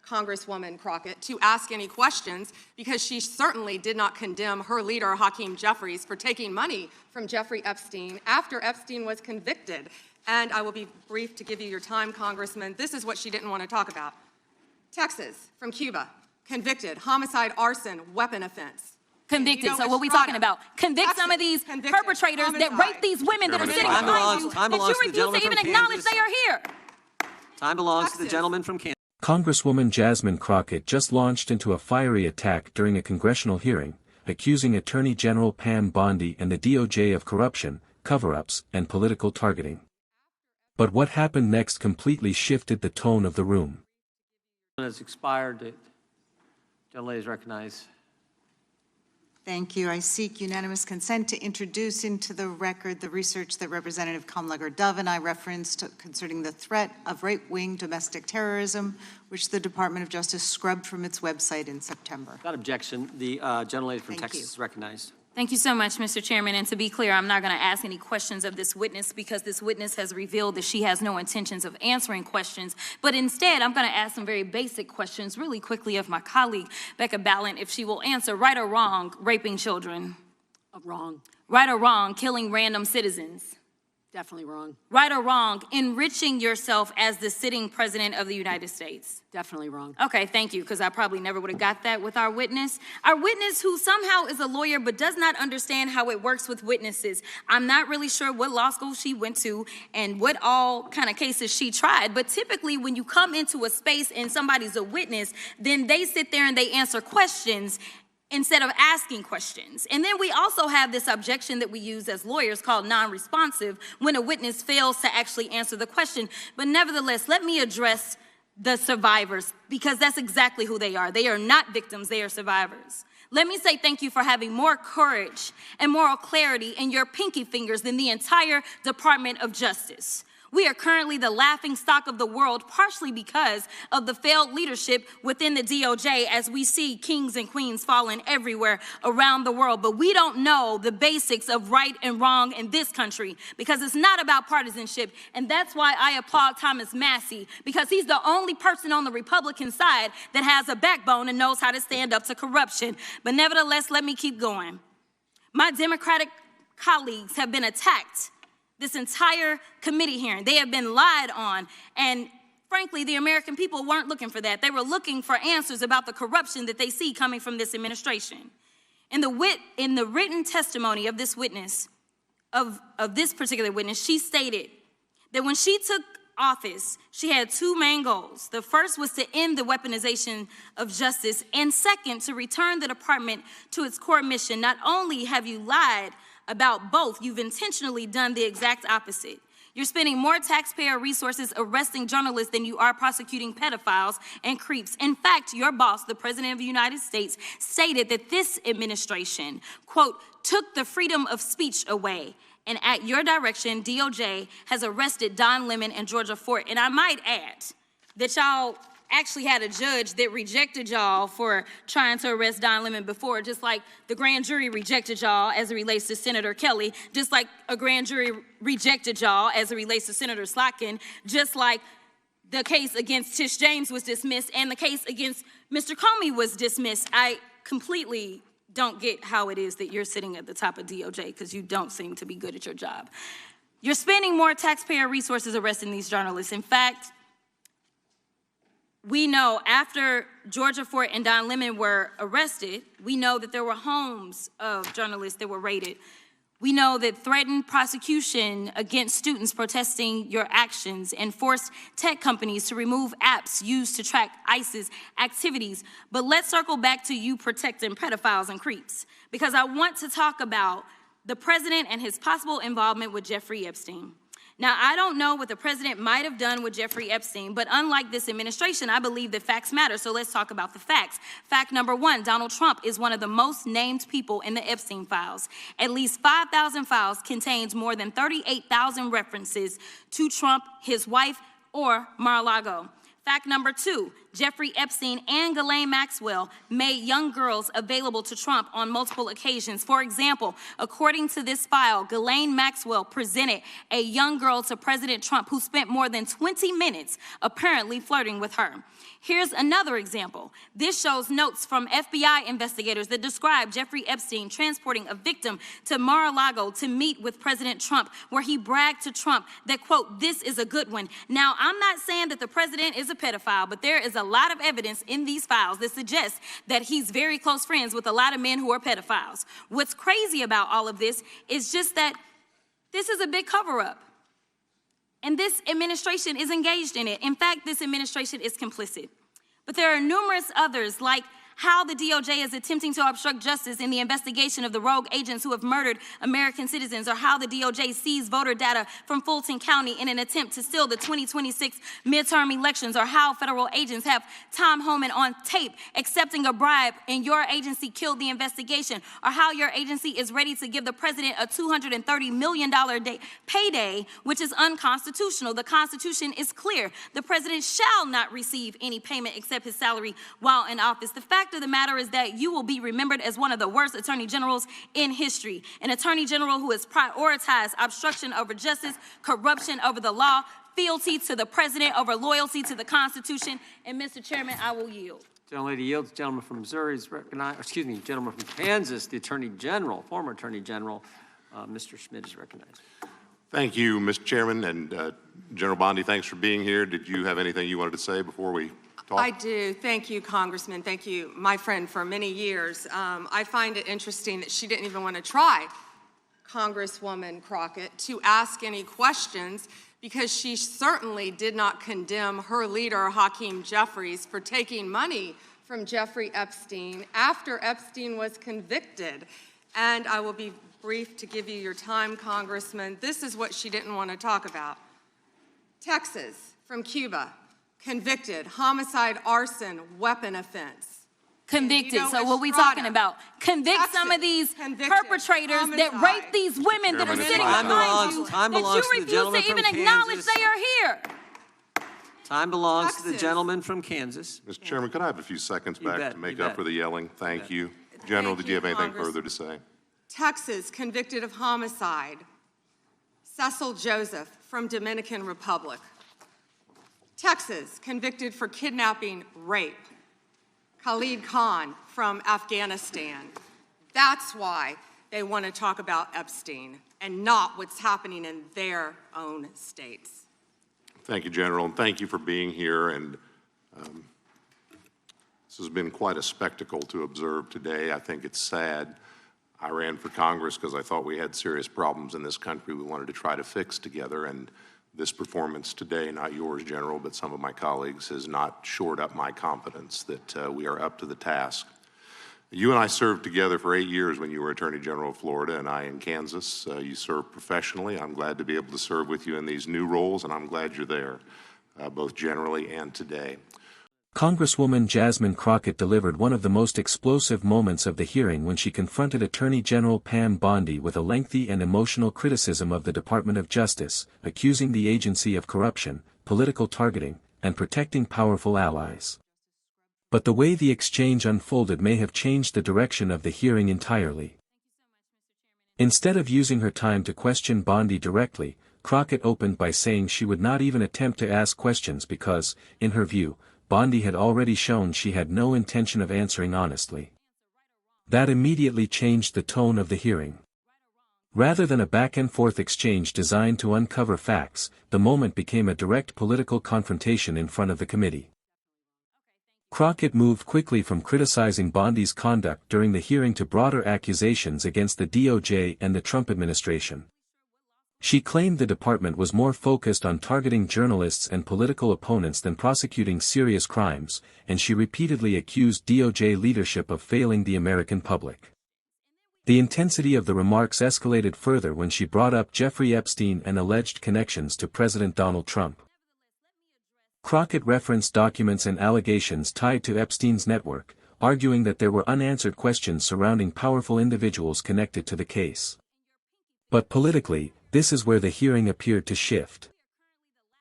Congresswoman Crockett to ask any questions, because she certainly did not condemn her leader, Hakeem Jeffries, for taking money from Jeffrey Epstein after Epstein was convicted. And I will be brief to give you your time, Congressman. This is what she didn't want to talk about. Texas, from Cuba, convicted, homicide, arson, weapon offense. Convicted. You know, so what are we talking about? Convict some of these perpetrators that rape these women that are sitting behind you, and you refuse to even acknowledge they are here. Time belongs to the gentleman from Kansas. Congresswoman Jasmine Crockett just launched into a fiery attack during a congressional hearing, accusing Attorney General Pam Bondi and the DOJ of corruption, cover-ups, and political targeting. But what happened next completely shifted the tone of the room. Has expired. The gentlelady is recognized. Thank you. I seek unanimous consent to introduce into the record the research that Representative Kamlager-Dove and I referenced concerning the threat of right-wing domestic terrorism, which the Department of Justice scrubbed from its website in September. Without objection, the gentlelady from Texas is recognized. Thank you so much, Mr. Chairman. And to be clear, I'm not going to ask any questions of this witness because this witness has revealed that she has no intentions of answering questions. But instead, I'm going to ask some very basic questions really quickly of my colleague, Becca Ballant, if she will answer. Right or wrong, raping children? Wrong. Right or wrong, killing random citizens? Definitely wrong. Right or wrong, enriching yourself as the sitting president of the United States? Definitely wrong. Okay, thank you, because I probably never would have got that with our witness. Our witness who somehow is a lawyer but does not understand how it works with witnesses. I'm not really sure what law school she went to and what all kind of cases she tried, but typically when you come into a space and somebody's a witness, then they sit there and they answer questions instead of asking questions. And then we also have this objection that we use as lawyers called non-responsive when a witness fails to actually answer the question. But nevertheless, let me address the survivors, because that's exactly who they are. They are not victims, they are survivors. Let me say thank you for having more courage and moral clarity in your pinky fingers than the entire Department of Justice. We are currently the laughing stock of the world, partially because of the failed leadership within the DOJ, as we see kings and queens falling everywhere around the world. But we don't know the basics of right and wrong in this country, because it's not about partisanship. And that's why I applaud Thomas Massie, because he's the only person on the Republican side that has a backbone and knows how to stand up to corruption. But nevertheless, let me keep going. My Democratic colleagues have been attacked this entire committee hearing. They have been lied on, and frankly, the American people weren't looking for that. They were looking for answers about the corruption that they see coming from this administration. In the written testimony of this witness, of this particular witness, she stated that when she took office, she had two main goals. The first was to end the weaponization of justice, and second, to return the department to its core mission. Not only have you lied about both, you've intentionally done the exact opposite. You're spending more taxpayer resources arresting journalists than you are prosecuting pedophiles and creeps. In fact, your boss, the President of the United States, stated that this administration, quote, took the freedom of speech away. And at your direction, DOJ has arrested Don Lemon and Georgia Fort. And I might add that y'all actually had a judge that rejected y'all for trying to arrest Don Lemon before, just like the grand jury rejected y'all as it relates to Senator Kelly, just like a grand jury rejected y'all as it relates to Senator Slotkin, just like the case against Tish James was dismissed and the case against Mr. Comey was dismissed. I completely don't get how it is that you're sitting at the top of DOJ, because you don't seem to be good at your job. You're spending more taxpayer resources arresting these journalists. In fact, we know after Georgia Fort and Don Lemon were arrested, we know that there were homes of journalists that were raided. We know that threatened prosecution against students protesting your actions and forced tech companies to remove apps used to track ISIS activities. But let's circle back to you protecting pedophiles and creeps, because I want to talk about the president and his possible involvement with Jeffrey Epstein. Now, I don't know what the president might have done with Jeffrey Epstein, but unlike this administration, I believe that facts matter, so let's talk about the facts. Fact number one, Donald Trump is one of the most named people in the Epstein files. At least 5,000 files contains more than 38,000 references to Trump, his wife, or Mar-a-Lago. Fact number two, Jeffrey Epstein and Ghislaine Maxwell made young girls available to Trump on multiple occasions. For example, according to this file, Ghislaine Maxwell presented a young girl to President Trump who spent more than 20 minutes apparently flirting with her. Here's another example. This shows notes from FBI investigators that describe Jeffrey Epstein transporting a victim to Mar-a-Lago to meet with President Trump, where he bragged to Trump that, quote, "This is a good one." Now, I'm not saying that the president is a pedophile, but there is a lot of evidence in these files that suggests that he's very close friends with a lot of men who are pedophiles. What's crazy about all of this is just that this is a big cover-up. And this administration is engaged in it. In fact, this administration is complicit. But there are numerous others, like how the DOJ is attempting to obstruct justice in the investigation of the rogue agents who have murdered American citizens, or how the DOJ seized voter data from Fulton County in an attempt to steal the 2026 midterm elections, or how federal agents have Tom Homan on tape accepting a bribe and your agency killed the investigation, or how your agency is ready to give the president a $230 million payday, which is unconstitutional. The Constitution is clear. The president shall not receive any payment except his salary while in office. The fact of the matter is that you will be remembered as one of the worst attorney generals in history. An attorney general who has prioritized obstruction over justice, corruption over the law, fealty to the president over loyalty to the Constitution. And Mr. Chairman, I will yield. Gentlelady yields. Gentleman from Missouri is recognized. Excuse me, gentleman from Kansas, the Attorney General, former Attorney General, Mr. Schmidt is recognized. Thank you, Mr. Chairman, and General Bondi, thanks for being here. Did you have anything you wanted to say before we talk? I do. Thank you, Congressman. Thank you, my friend, for many years. I find it interesting that she didn't even want to try, Congresswoman Crockett, to ask any questions, because she certainly did not condemn her leader, Hakeem Jeffries, for taking money from Jeffrey Epstein after Epstein was convicted. And I will be brief to give you your time, Congressman. This is what she didn't want to talk about. Texas, from Cuba, convicted, homicide, arson, weapon offense. Convicted. So what we talking about? Convict Texas, some of these convicted, perpetrators that homicide. rape these women that are Chairman, sitting time behind you, time that belongs you to the refuse gentleman to even from acknowledge Kansas. they are here. Time belongs to the Texas. gentleman from Kansas. Mr. Chairman, could I have a few seconds You back bet, to make you up bet. for the yelling? Thank you. General, Thank did you have anything Congress. further to say? Texas, convicted of homicide. Cecil Joseph, from Dominican Republic. Texas, convicted for kidnapping, rape. Khalid Khan, from Afghanistan. That's why they want to talk about Epstein and not what's happening in their own states. Thank you, General, and thank you for being here. And this has been quite a spectacle to observe today. I think it's sad. I ran for Congress because I thought we had serious problems in this country we wanted to try to fix together, and this performance today, not yours, General, but some of my colleagues, has not shored up my confidence that we are up to the task. You and I served together for 8 years when you were Attorney General of Florida and I in Kansas. You served professionally. I'm glad to be able to serve with you in these new roles, and I'm glad you're there, both generally and today. Congresswoman Jasmine Crockett delivered one of the most explosive moments of the hearing when she confronted Attorney General Pam Bondi with a lengthy and emotional criticism of the Department of Justice, accusing the agency of corruption, political targeting, and protecting powerful allies. But the way the exchange unfolded may have changed the direction of the hearing entirely. Instead of using her time to question Bondi directly, Crockett opened by saying she would not even attempt to ask questions because, in her view, Bondi had already shown she had no intention of answering honestly. That immediately changed the tone of the hearing. Rather than a back-and-forth exchange designed to uncover facts, the moment became a direct political confrontation in front of the committee. Crockett moved quickly from criticizing Bondi's conduct during the hearing to broader accusations against the DOJ and the Trump administration. She claimed the department was more focused on targeting journalists and political opponents than prosecuting serious crimes, and she repeatedly accused DOJ leadership of failing the American public. The intensity of the remarks escalated further when she brought up Jeffrey Epstein and alleged connections to President Donald Trump. Crockett referenced documents and allegations tied to Epstein's network, arguing that there were unanswered questions surrounding powerful individuals connected to the case. But politically, this is where the hearing appeared to shift.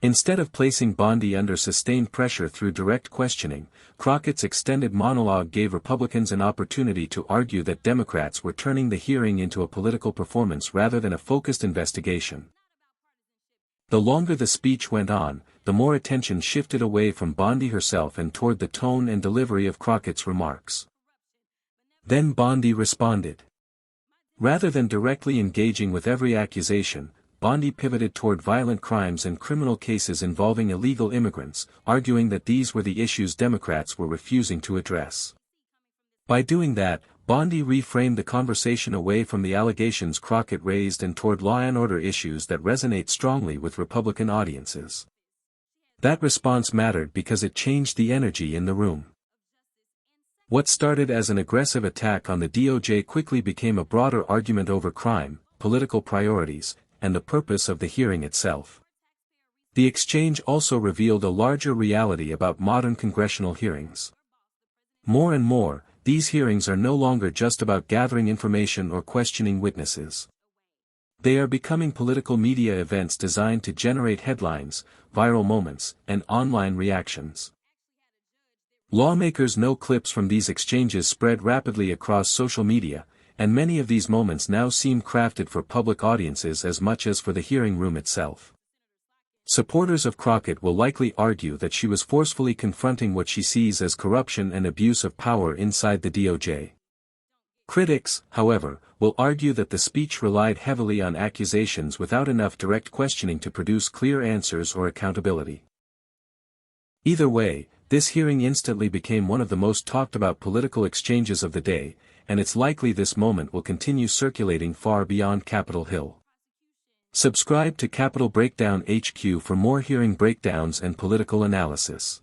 Instead of placing Bondi under sustained pressure through direct questioning, Crockett's extended monologue gave Republicans an opportunity to argue that Democrats were turning the hearing into a political performance rather than a focused investigation. The longer the speech went on, the more attention shifted away from Bondi herself and toward the tone and delivery of Crockett's remarks. Then Bondi responded. Rather than directly engaging with every accusation, Bondi pivoted toward violent crimes and criminal cases involving illegal immigrants, arguing that these were the issues Democrats were refusing to address. By doing that, Bondi reframed the conversation away from the allegations Crockett raised and toward law and order issues that resonate strongly with Republican audiences. That response mattered because it changed the energy in the room. What started as an aggressive attack on the DOJ quickly became a broader argument over crime, political priorities, and the purpose of the hearing itself. The exchange also revealed a larger reality about modern congressional hearings. More and more, these hearings are no longer just about gathering information or questioning witnesses. They are becoming political media events designed to generate headlines, viral moments, and online reactions. Lawmakers know clips from these exchanges spread rapidly across social media, and many of these moments now seem crafted for public audiences as much as for the hearing room itself. Supporters of Crockett will likely argue that she was forcefully confronting what she sees as corruption and abuse of power inside the DOJ. Critics, however, will argue that the speech relied heavily on accusations without enough direct questioning to produce clear answers or accountability. Either way, this hearing instantly became one of the most talked about political exchanges of the day, and it's likely this moment will continue circulating far beyond Capitol Hill. Subscribe to Capitol Breakdown HQ for more hearing breakdowns and political analysis.